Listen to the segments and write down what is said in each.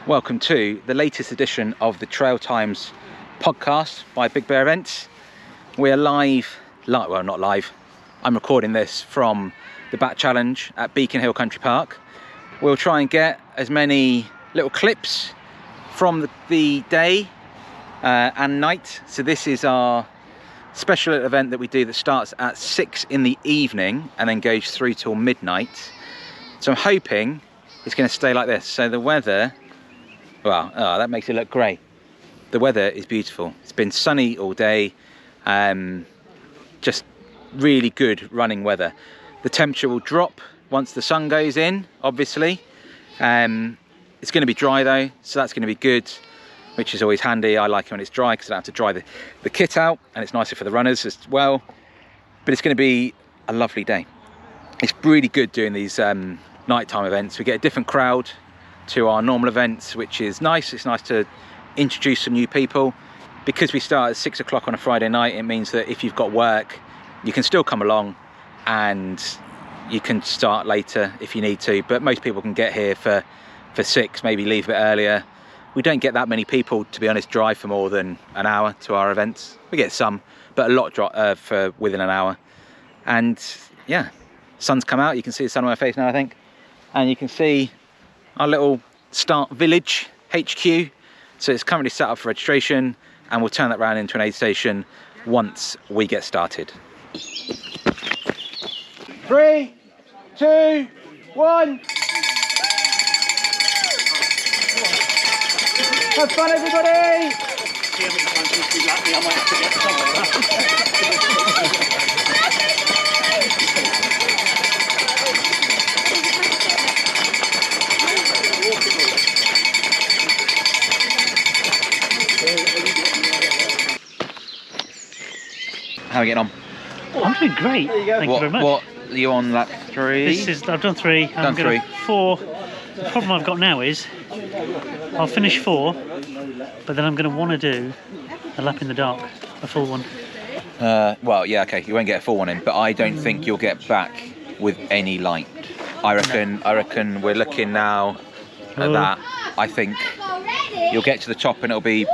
Welcome to the latest edition of the Trail Times podcast by Big Bear Events. We are well, not live. I'm recording this from the Bat Challenge at Beacon Hill Country Park. We'll try and get as many little clips from the day and night. So this is our special event that we do that starts at 6 in the evening and then goes through till midnight. So I'm hoping it's going to stay like this. So the weather, well, that makes it look grey. The weather is beautiful. It's been sunny all day. Just really good running weather. The temperature will drop once the sun goes in, obviously. It's going to be dry though, so that's going to be good, which is always handy. I like it when it's dry because I don't have to dry the kit out, and it's nicer for the runners as well. But it's going to be a lovely day. It's really good doing these nighttime events. We get a different crowd to our normal events, which is nice. It's nice to introduce some new people. Because we start at 6 o'clock on a Friday night, it means that if you've got work, you can still come along and you can start later if you need to. But most people can get here for 6, maybe leave a bit earlier. We don't get that many people, to be honest, drive for more than an hour to our events. We get some, but a lot for within an hour. And yeah, sun's come out. You can see the sun on my face now, I think. And you can see our little start village HQ. So it's currently set up for registration, and we'll turn that round into an aid station once we get started. 3, 2, 1. Have fun, everybody! How are we getting on? Oh, I'm doing great. Thank you very much. What are you on, lap 3? I've done 3. Done 3. 4. The problem I've got now is I'll finish 4, but then I'm going to want to do a lap in the dark, a full one. Well, yeah, okay, you won't get a full one in, but I don't think you'll get back with any light. I reckon we're looking now at that. I think you'll get to the top and it'll be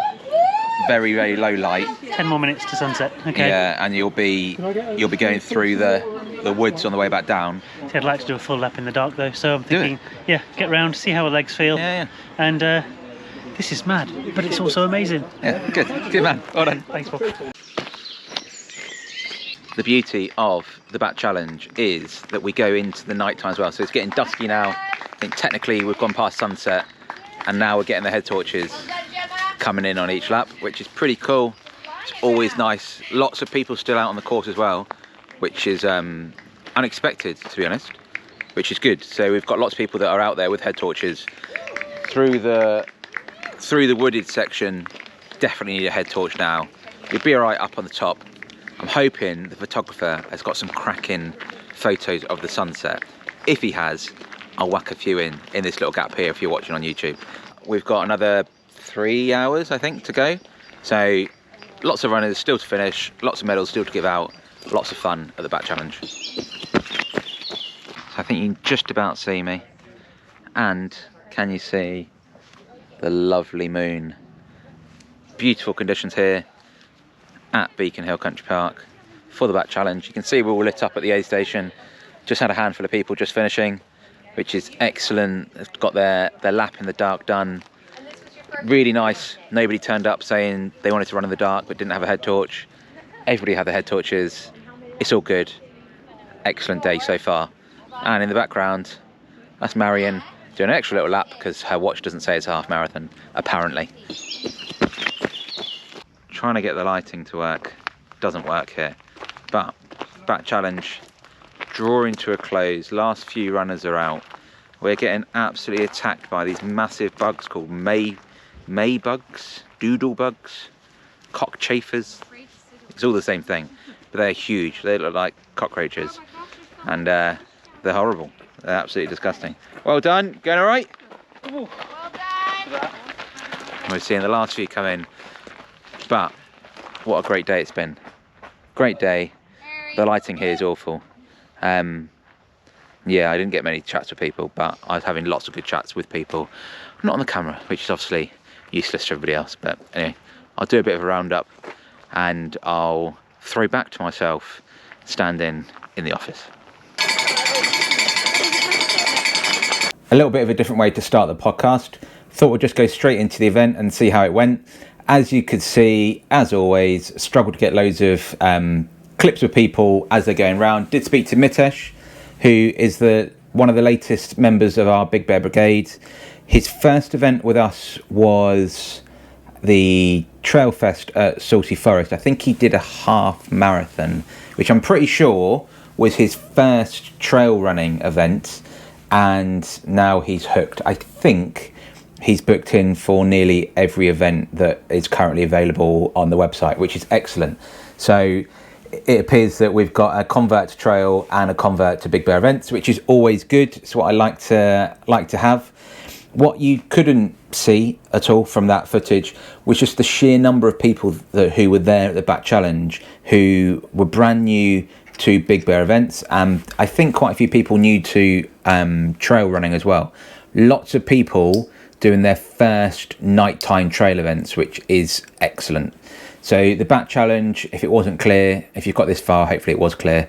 very, very low light. 10 more minutes to sunset. Okay. Yeah, and you'll be going through the woods on the way back down. See, I'd like to do a full lap in the dark though, so I'm thinking, yeah, get round, see how our legs feel. Yeah. And this is mad, but it's also amazing. Yeah, good man. Well done. Thanks, Bob. The beauty of the Bat Challenge is that we go into the night time as well. So it's getting dusky now. I think technically we've gone past sunset, and now we're getting the head torches coming in on each lap, which is pretty cool. It's always nice. Lots of people still out on the course as well, which is unexpected, to be honest, which is good. So we've got lots of people that are out there with head torches through the wooded section. Definitely need a head torch now. You'll be all right up on the top. I'm hoping the photographer has got some cracking photos of the sunset. If he has, I'll whack a few in this little gap here if you're watching on YouTube. We've got another 3 hours, I think, to go. So lots of runners still to finish, lots of medals still to give out, lots of fun at the Bat Challenge. So I think you can just about see me. And can you see the lovely moon? Beautiful conditions here at Beacon Hill Country Park for the Bat Challenge. You can see we're all lit up at the aid station. Just had a handful of people just finishing, which is excellent. They've got their lap in the dark done. Really nice. Nobody turned up saying they wanted to run in the dark but didn't have a head torch. Everybody had their head torches. It's all good. Excellent day so far. And in the background, that's Marion doing an extra little lap because her watch doesn't say it's a half marathon, apparently. Trying to get the lighting to work. Doesn't work here. But Bat Challenge drawing to a close. Last few runners are out. We're getting absolutely attacked by these massive bugs called May bugs, doodle bugs, cockchafers. It's all the same thing, but they're huge. They look like cockroaches, and they're horrible. They're absolutely disgusting. Well done. Going all right? Well done. We're seeing the last few come in, but what a great day it's been. great day. The lighting here is awful. Yeah, I didn't get many chats with people, but I was having lots of good chats with people. Not on the camera, which is obviously useless to everybody else. But anyway, I'll do a bit of a roundup and I'll throw back to myself standing in the office. A little bit of a different way to start the podcast. Thought we'd just go straight into the event and see how it went. As you could see, as always, struggled to get loads of clips with people as they're going round. Did speak to Mitesh, who is one of the latest members of our Big Bear Brigade. His first event with us was the Trail Fest at Salty Forest. I think he did a half marathon, which I'm pretty sure was his first trail running event, and now he's hooked. I think he's booked in for nearly every event that is currently available on the website, which is excellent. So it appears that we've got a convert to trail and a convert to Big Bear events, which is always good. It's what I like to have. What you couldn't see at all from that footage was just the sheer number of people who were there at the Bat Challenge, who were brand new to Big Bear events, and I think quite a few people new to trail running as well. Lots of people doing their first nighttime trail events, which is excellent. So the Bat Challenge, if it wasn't clear, if you've got this far, hopefully it was clear.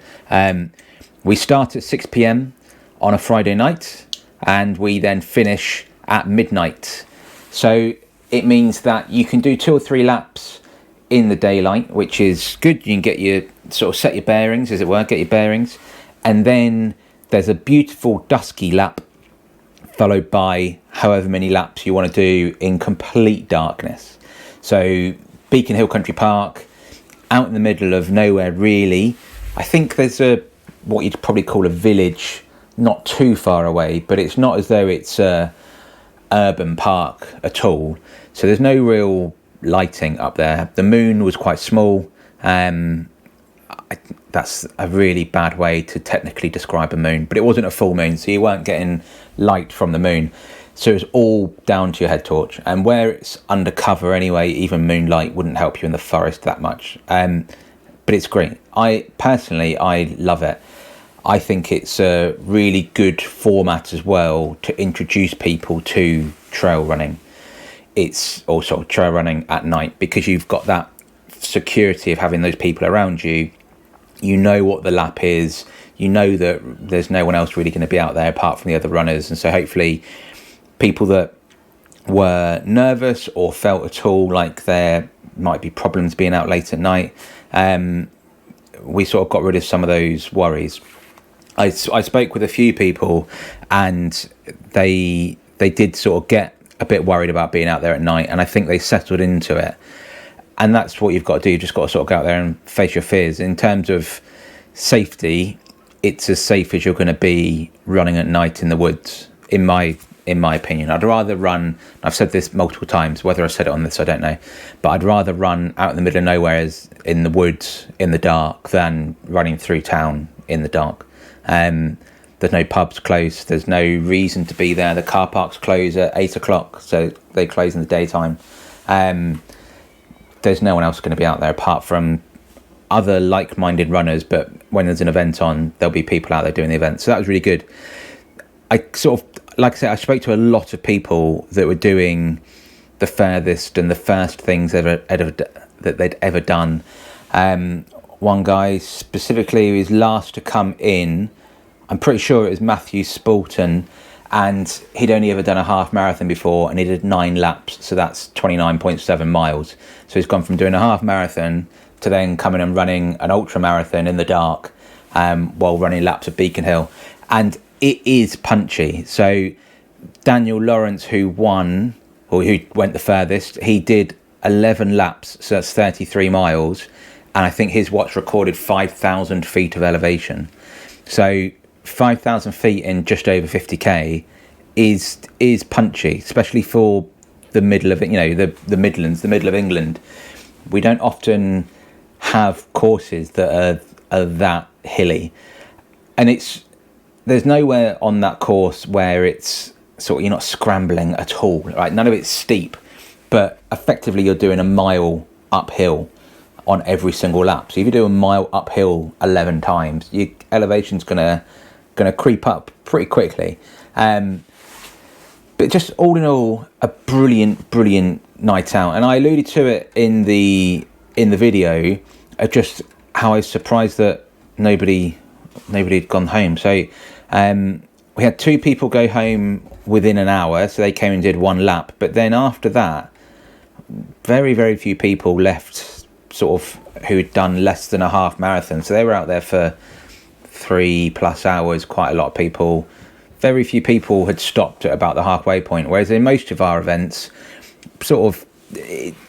We start at 6 p.m. on a Friday night, and we then finish at midnight. So it means that you can do 2 or 3 laps in the daylight, which is good. You can get your set your bearings, as it were, get your bearings. And then there's a beautiful dusky lap, followed by however many laps you want to do in complete darkness. So Beacon Hill Country Park, out in the middle of nowhere really. I think there's what you'd probably call a village not too far away, but it's not as though it's a urban park at all. So there's no real lighting up there. The moon was quite small. That's a really bad way to technically describe a moon, but it wasn't a full moon, so you weren't getting light from the moon. So it's all down to your head torch, and where it's undercover anyway, even moonlight wouldn't help you in the forest that much. But it's great. I love it. I think it's a really good format as well to introduce people to trail running. It's also trail running at night, because you've got that security of having those people around you. You know what the lap is. You know that there's no one else really going to be out there apart from the other runners. And so hopefully people that were nervous or felt at all like there might be problems being out late at night, we sort of got rid of some of those worries. I spoke with a few people, and they did sort of get a bit worried about being out there at night, and I think they settled into it. And that's what you've got to do. You've just got to sort of go out there and face your fears. In terms of safety, it's as safe as you're going to be running at night in the woods, in my opinion. I'd rather run, I've said this multiple times, whether I said it on this I don't know, but I'd rather run out in the middle of nowhere as in the woods in the dark than running through town in the dark. There's no pubs close, there's no reason to be there. The car parks close at 8 o'clock, so they close in the daytime. There's no one else going to be out there apart from other like-minded runners, but when there's an event on, there'll be people out there doing the event. So that was really good. I sort of, like I said, I spoke to a lot of people that were doing the furthest and the first things that they'd ever done. One guy specifically who was last to come in, I'm pretty sure it was Matthew Spalton, and he'd only ever done a half marathon before, and he did 9 laps, so that's 29.7 miles. So he's gone from doing a half marathon to then coming and running an ultra marathon in the dark, while running laps of Beacon Hill. And it is punchy. So Daniel Lawrence, who won, or who went the furthest, he did 11 laps, so that's 33 miles, and I think his watch recorded 5,000 feet of elevation. So 5,000 feet in just over 50k is punchy, especially for the middle of it, the Midlands, the middle of England. We don't often have courses that are that hilly, and there's nowhere on that course where it's sort of, you're not scrambling at all, right? None of it's steep, but effectively you're doing a mile uphill on every single lap. So if you do a mile uphill 11 times, your elevation's gonna creep up pretty quickly. But just all in all, a brilliant night out. And I alluded to it in the video of just how I was surprised that nobody had gone home. So we had 2 people go home within an hour, so they came and did 1 lap. But then after that, very few people left, sort of, who had done less than a half marathon. So they were out there for 3+ hours, quite a lot of people. Very few people had stopped at about the halfway point, whereas in most of our events, sort of,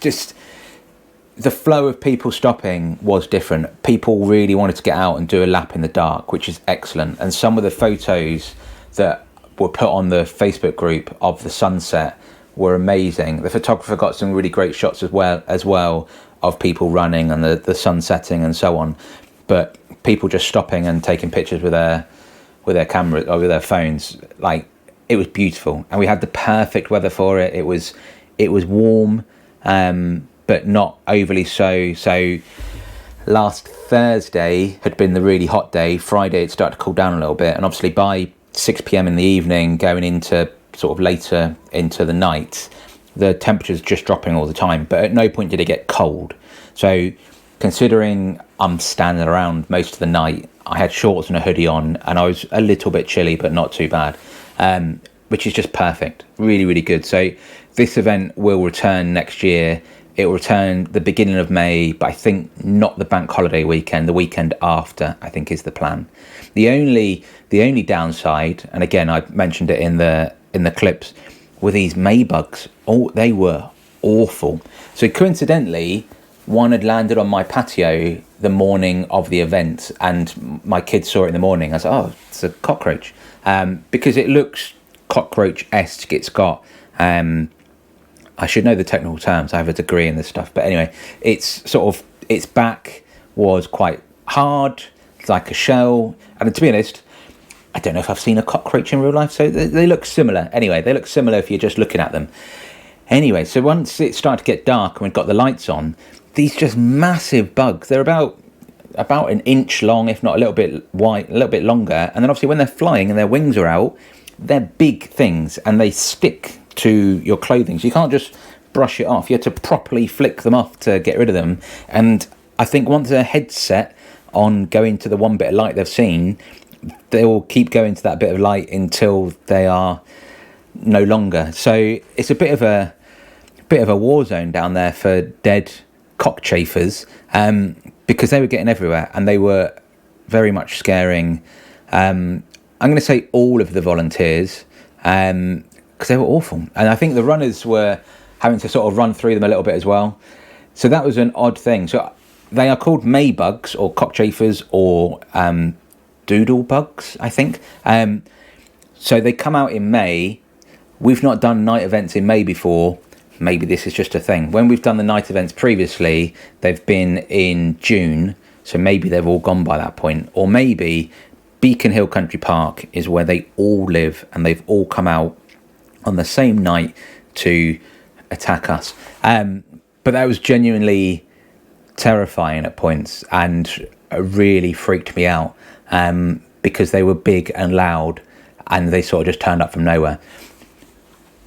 just the flow of people stopping was different. People really wanted to get out and do a lap in the dark, which is excellent. And some of the photos that were put on the Facebook group of the sunset were amazing. The photographer got some really great shots as well of people running and the sun setting and so on. But people just stopping and taking pictures with their camera or with their phones, like, it was beautiful. And we had the perfect weather for it. It was warm, but not overly so. So last Thursday had been the really hot day. Friday it started to cool down a little bit, and obviously by 6 p.m. in the evening, going into sort of later into the night, the temperature's just dropping all the time, but at no point did it get cold. So considering I'm standing around most of the night, I had shorts and a hoodie on, and I was a little bit chilly, but not too bad, which is just perfect. Really good. So this event will return next year. It will return the beginning of May, but I think not the bank holiday weekend. The weekend after, I think, is the plan. The only downside, and again I mentioned it in the clips, were these May bugs. Oh, they were awful. So coincidentally, one had landed on my patio the morning of the event, and my kids saw it in the morning. I was like, oh, it's a cockroach, because it looks cockroach-esque. It's got, I should know the technical terms. I have a degree in this stuff, but anyway, it's sort of, its back was quite hard, like a shell. And to be honest, I don't know if I've seen a cockroach in real life, so they look similar. Anyway, they look similar if you're just looking at them. Anyway, so once it started to get dark and we'd got the lights on, these just massive bugs, they're about an inch long, if not a little bit wide, a little bit longer. And then obviously when they're flying and their wings are out, they're big things and they stick to your clothing. So you can't just brush it off. You have to properly flick them off to get rid of them. And I think once their head's set on going to the one bit of light they've seen, they will keep going to that bit of light until they are no longer. So it's a bit of a war zone down there for dead cockchafers, because they were getting everywhere and they were very much scaring, I'm going to say all of the volunteers, because they were awful. And I think the runners were having to sort of run through them a little bit as well. So that was an odd thing. So they are called May bugs or cockchafers or doodle bugs, I think. So they come out in May. We've not done night events in May before. Maybe this is just a thing. When we've done the night events previously, they've been in June, so maybe they've all gone by that point. Or maybe Beacon Hill Country Park is where they all live and they've all come out on the same night to attack us. But that was genuinely terrifying at points and really freaked me out, because they were big and loud and they sort of just turned up from nowhere.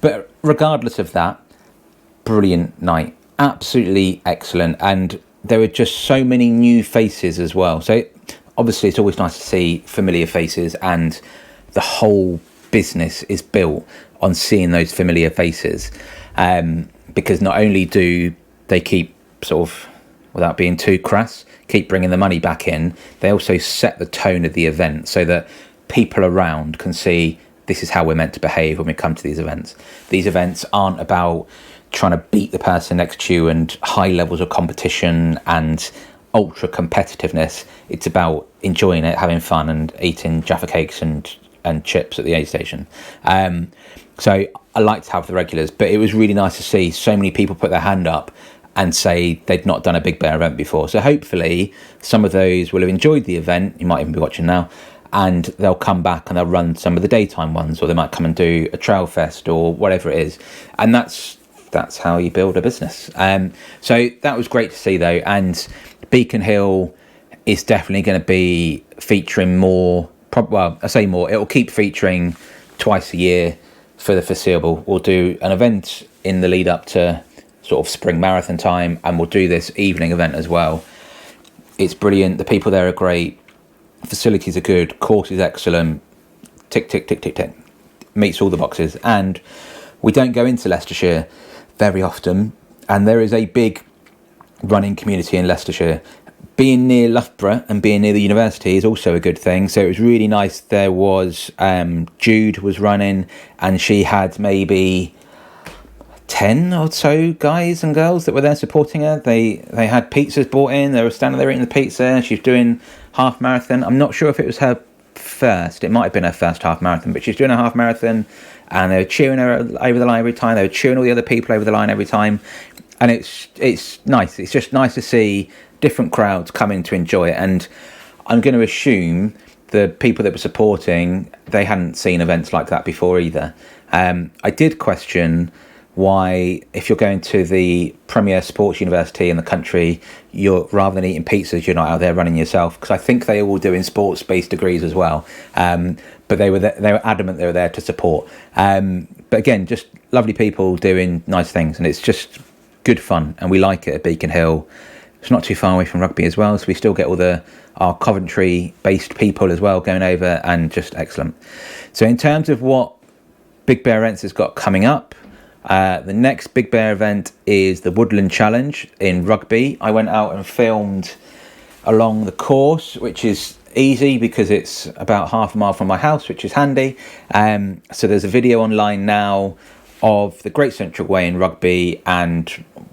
But regardless of that, brilliant night, absolutely excellent. And there were just so many new faces as well. So obviously it's always nice to see familiar faces, and the whole business is built on seeing those familiar faces, because not only do they keep sort of, without being too crass, keep bringing the money back in, they also set the tone of the event so that people around can see this is how we're meant to behave when we come to these events. These events aren't about trying to beat the person next to you and high levels of competition and ultra competitiveness. It's about enjoying it, having fun, and eating Jaffa cakes and chips at the aid station. So I like to have the regulars, but it was really nice to see so many people put their hand up and say they'd not done a Big Bear event before. So hopefully some of those will have enjoyed the event. You might even be watching now, and they'll come back and they'll run some of the daytime ones, or they might come and do a trail fest or whatever it is. And that's that's how you build a business. So that was great to see though, and Beacon Hill is definitely going to be featuring more. Well, I say more. It will keep featuring twice a year for the foreseeable. We'll do an event in the lead up to sort of spring marathon time, and we'll do this evening event as well. It's brilliant. The people there are great. Facilities are good. Course is excellent. Tick, tick, tick, tick, tick. Meets all the boxes. And we don't go into Leicestershire very often, and there is a big running community in Leicestershire. Being near Loughborough and being near the university is also a good thing. So it was really nice. There was Jude was running, and she had maybe 10 or so guys and girls that were there supporting her. They had pizzas brought in. They were standing there eating the pizza. She's doing half marathon. I'm not sure if it was her first. It might have been her first half marathon, but she's doing a half marathon, and they were cheering her over the line every time. They were cheering all the other people over the line every time, and it's nice. It's just nice to see different crowds coming to enjoy it. And I'm going to assume the people that were supporting, they hadn't seen events like that before either. I did question why, if you're going to the premier sports university in the country, you're, rather than eating pizzas, you're not out there running yourself, because I think they all do in sports-based degrees as well. But they were adamant they were there to support. But again, just lovely people doing nice things, and it's just good fun, and we like it at Beacon Hill. It's not too far away from Rugby as well, so we still get all our Coventry-based people as well going over, and just excellent. So in terms of what Big Bear Events has got coming up, the next Big Bear event is the Woodland Challenge in Rugby. I went out and filmed along the course, which is easy because it's about half a mile from my house, which is handy. So there's a video online now of the Great Central Way in Rugby and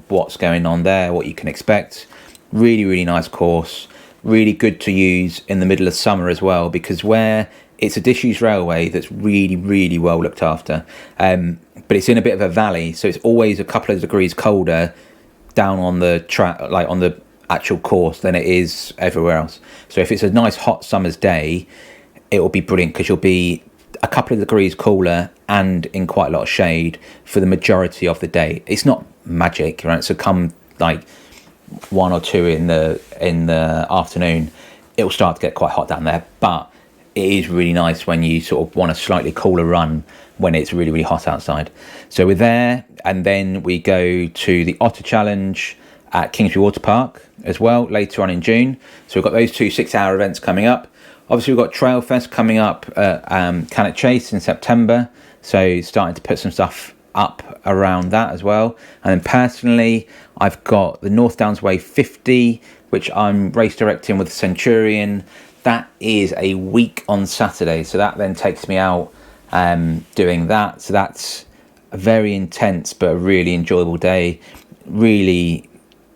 what's going on there, what you can expect. Really, really nice course. Really good to use in the middle of summer as well, because where it's a disused railway that's really, really well looked after. But it's in a bit of a valley, so it's always a couple of degrees colder down on the track, like on the actual course, than it is everywhere else. So if it's a nice hot summer's day, it will be brilliant, because you'll be a couple of degrees cooler and in quite a lot of shade for the majority of the day. It's not magic, right? So come like 1 or 2 in the afternoon, it will start to get quite hot down there. But it is really nice when you sort of want a slightly cooler run when it's really, really hot outside. So we're there, and then we go to the Otter Challenge at Kingsbury Water Park as well later on in June. So we've got those 2 6-hour events coming up. Obviously we've got Trail Fest coming up at Cannock Chase in September, so starting to put some stuff up around that as well. And then personally, I've got the North Downs Way 50, which I'm race directing with Centurion. That is a week on Saturday, so that then takes me out doing that. So that's a very intense but a really enjoyable day. Really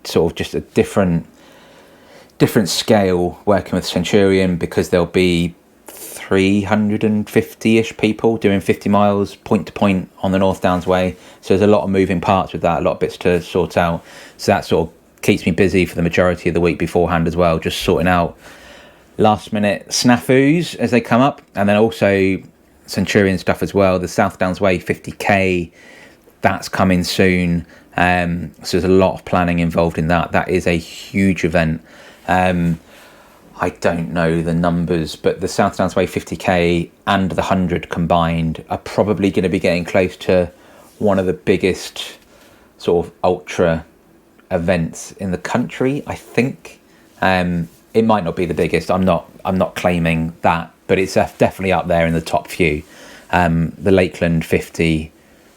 sort of just a different scale working with Centurion, because there'll be 350-ish people doing 50 miles point to point on the North Downs Way. So there's a lot of moving parts with that, a lot of bits to sort out. So that sort of keeps me busy for the majority of the week beforehand as well, just sorting out last minute snafus as they come up. And then also Centurion stuff as well, the South Downs Way 50k, that's coming soon. So there's a lot of planning involved in that. That is a huge event. I don't know the numbers, but the South Downs Way 50k and the 100 combined are probably going to be getting close to one of the biggest sort of ultra events in the country, I think. It might not be the biggest. I'm not claiming that, but it's definitely up there in the top few. The Lakeland 50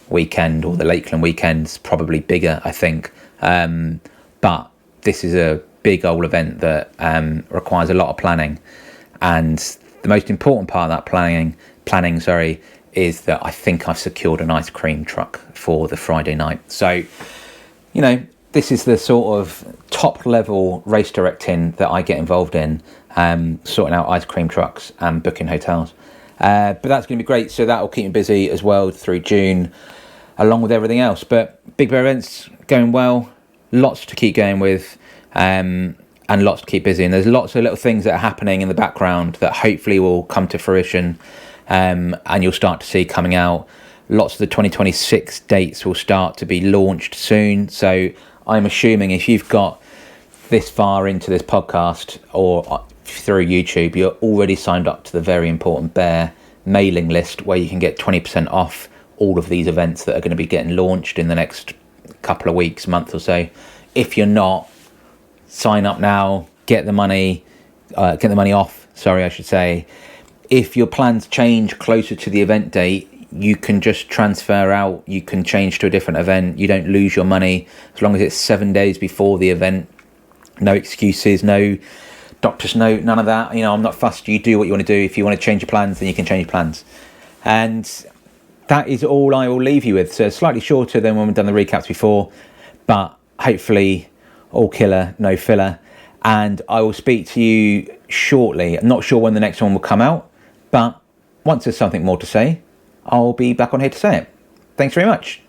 weekend, or the Lakeland weekend's probably bigger, I think. But this is a big old event that requires a lot of planning, and the most important part of that planning is that I think I've secured an ice cream truck for the Friday night. So, you know, this is the sort of top level race directing that I get involved in, sorting out ice cream trucks and booking hotels. But that's going to be great. So that will keep me busy as well through June, along with everything else. But Big Bear Events going well, lots to keep going with, and lots to keep busy. And there's lots of little things that are happening in the background that hopefully will come to fruition, and you'll start to see coming out lots of the 2026 dates will start to be launched soon. So I'm assuming if you've got this far into this podcast or through YouTube, you're already signed up to the Very Important Bear mailing list, where you can get 20% off all of these events that are going to be getting launched in the next couple of weeks, month or so. If you're not, sign up now, get the money off, I should say. If your plans change closer to the event date, you can just transfer out, you can change to a different event. You don't lose your money as long as it's 7 days before the event. No excuses, no doctor's note, none of that. I'm not fussed. You do what you want to do. If you want to change your plans, then you can change your plans. And that is all I will leave you with. So slightly shorter than when we've done the recaps before, but hopefully all killer, no filler. And I will speak to you shortly. I'm not sure when the next one will come out, but once there's something more to say, I'll be back on here to say it. Thanks very much.